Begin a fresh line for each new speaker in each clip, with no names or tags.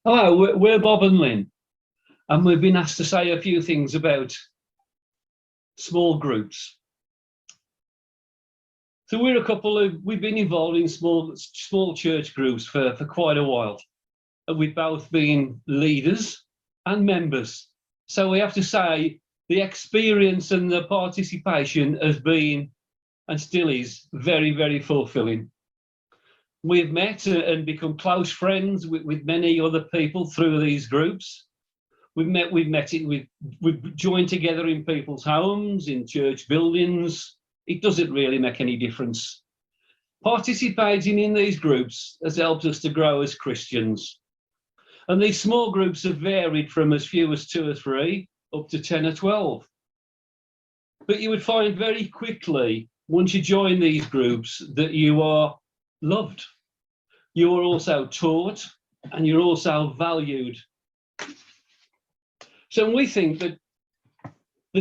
Hello, we're Bob and Lin, and we've been asked to say a few things about small groups. So we're a couple of, we've been involved in small church groups for quite a while. And we've both been leaders and members. So we have to say the experience and the participation has been, and still is, very, very fulfilling. We've met and become close friends with many other people through these groups. We've joined together in people's homes, in church buildings. It doesn't really make any difference. Participating in these groups has helped us to grow as Christians. And these small groups have varied from as few as 2 or 3 up to 10 or 12. But you would find very quickly, once you join these groups, that you are loved. You are also taught and you're also valued. So we think that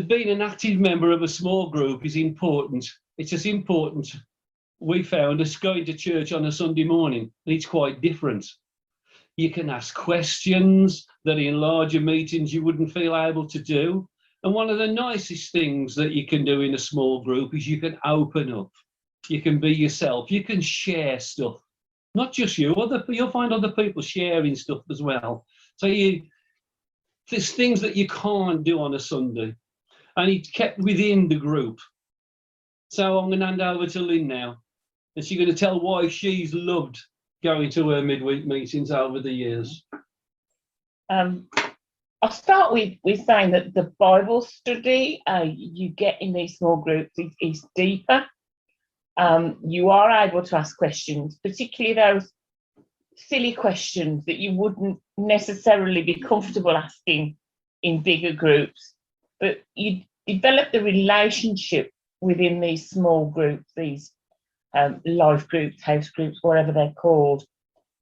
being an active member of a small group is important. It's as important, we found, as going to church on a Sunday morning, and it's quite different. You can ask questions that in larger meetings you wouldn't feel able to do. And one of the nicest things that you can do in a small group is you can open up. You can be yourself. You can share stuff. Not just you, you'll find other people sharing stuff as well. So there's things that you can't do on a Sunday, and it's kept within the group. So I'm going to hand over to Lynn now, and she's going to tell why she's loved going to her midweek meetings over the years.
I'll start with saying that the Bible study you get in these small groups is deeper. You are able to ask questions, particularly those silly questions that you wouldn't necessarily be comfortable asking in bigger groups, but you develop the relationship within these small groups, these life groups, house groups, whatever they're called,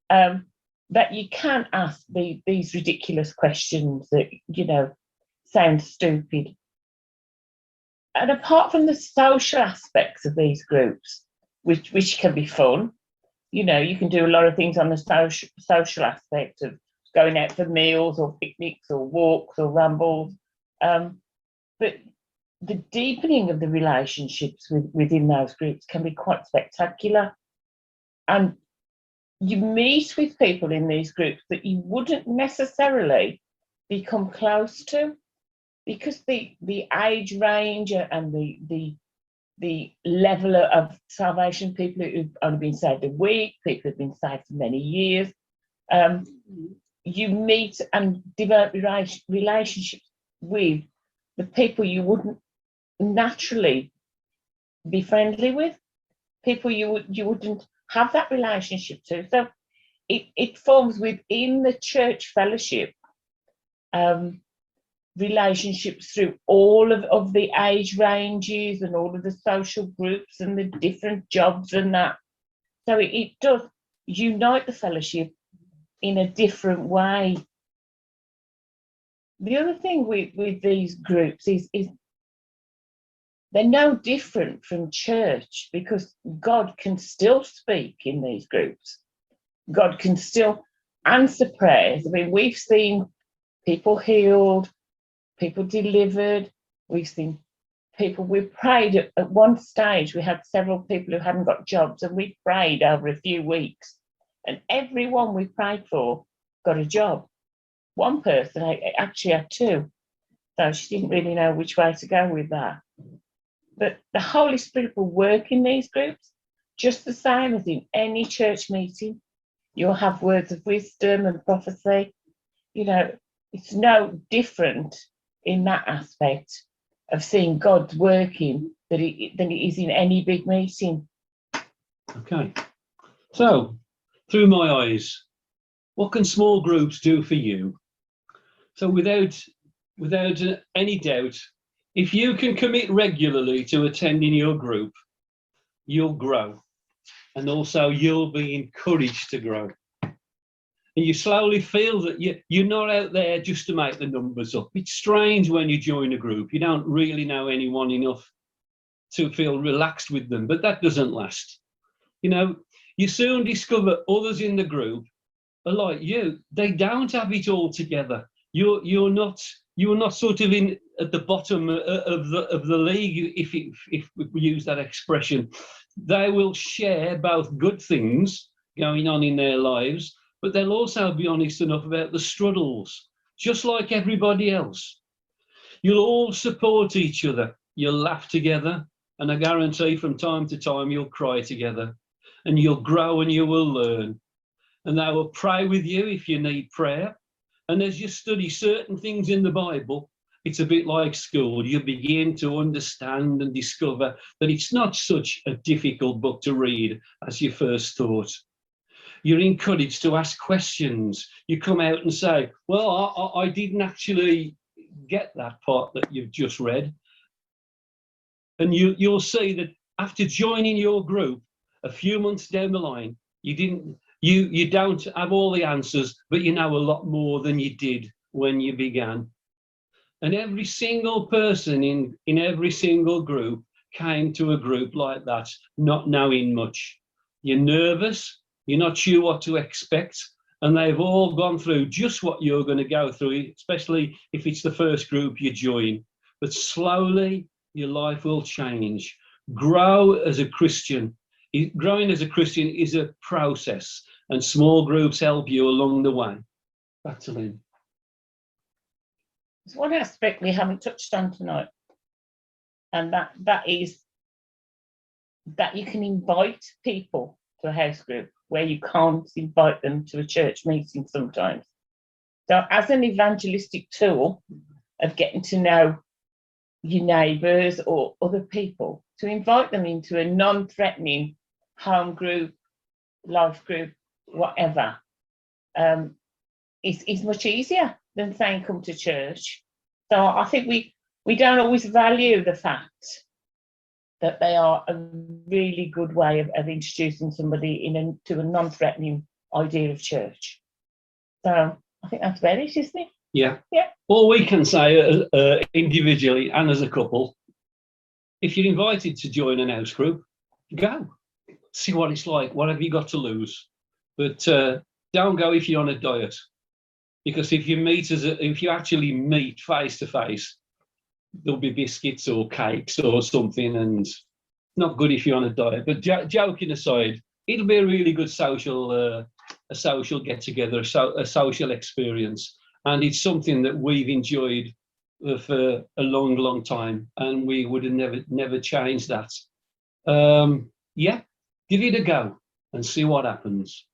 that you can ask these ridiculous questions that, sound stupid. And apart from the social aspects of these groups, which can be fun, you can do a lot of things on the social aspect of going out for meals or picnics or walks or rambles. But the deepening of the relationships within those groups can be quite spectacular. And you meet with people in these groups that you wouldn't necessarily become close to, because the age range and the level of salvation, people who've only been saved a week, people who've been saved for many years, you meet and develop relationships with the people you wouldn't naturally be friendly with, people you wouldn't have that relationship to. So it forms within the church fellowship relationships through all of the age ranges and all of the social groups and the different jobs and that. So it does unite the fellowship in a different way. The other thing with these groups is they're no different from church, because God can still speak in these groups. God can still answer prayers. I mean, we've seen people healed, people delivered. We've seen people, we prayed at one stage, we had several people who hadn't got jobs, and we prayed over a few weeks, and everyone we prayed for got a job. One person actually had 2, so she didn't really know which way to go with that. But the Holy Spirit will work in these groups just the same as in any church meeting. You'll have words of wisdom and prophecy. It's no different in that aspect of seeing God working than it is in any big meeting.
Okay, so through my eyes, what can small groups do for you? So without any doubt, if you can commit regularly to attending your group, you'll grow, and also you'll be encouraged to grow. And you slowly feel that you're not out there just to make the numbers up. It's strange when you join a group. You don't really know anyone enough to feel relaxed with them, but that doesn't last. You soon discover others in the group are like you. They don't have it all together. You're not sort of in at the bottom of the league, if we use that expression. They will share both good things going on in their lives, but they'll also be honest enough about the struggles, just like everybody else. You'll all support each other. You'll laugh together, and I guarantee from time to time you'll cry together, and you'll grow and you will learn. And they will pray with you if you need prayer. And as you study certain things in the Bible, it's a bit like school. You begin to understand and discover that it's not such a difficult book to read as you first thought. You're encouraged to ask questions. You come out and say, well, I didn't actually get that part that you've just read. And you'll see that after joining your group a few months down the line, you don't have all the answers, but you know a lot more than you did when you began. And every single person in every single group came to a group like that, not knowing much. You're nervous, you're not sure what to expect, and they've all gone through just what you're going to go through, especially if it's the first group you join. But slowly, your life will change. Grow as a Christian. Growing as a Christian is a process, and small groups help you along the way. Back to Lynn.
There's one aspect we haven't touched on tonight, and that is that you can invite people to a house group where you can't invite them to a church meeting sometimes. So as an evangelistic tool of getting to know your neighbours or other people, to invite them into a non-threatening home group, life group, whatever, is much easier than saying come to church. So I think we don't always value the fact that they are a really good way of introducing somebody to a non-threatening idea of church. So I think that's about it, isn't it?
Yeah.
Yeah.
All we can say individually and as a couple, if you're invited to join an house group, go. See what it's like. What have you got to lose? But don't go if you're on a diet, because if you actually meet face to face, there'll be biscuits or cakes or something, and not good if you're on a diet. But joking aside, it'll be a really good social get together, a social experience, and it's something that we've enjoyed for a long time, and we would have never changed that. Yeah, give it a go and see what happens.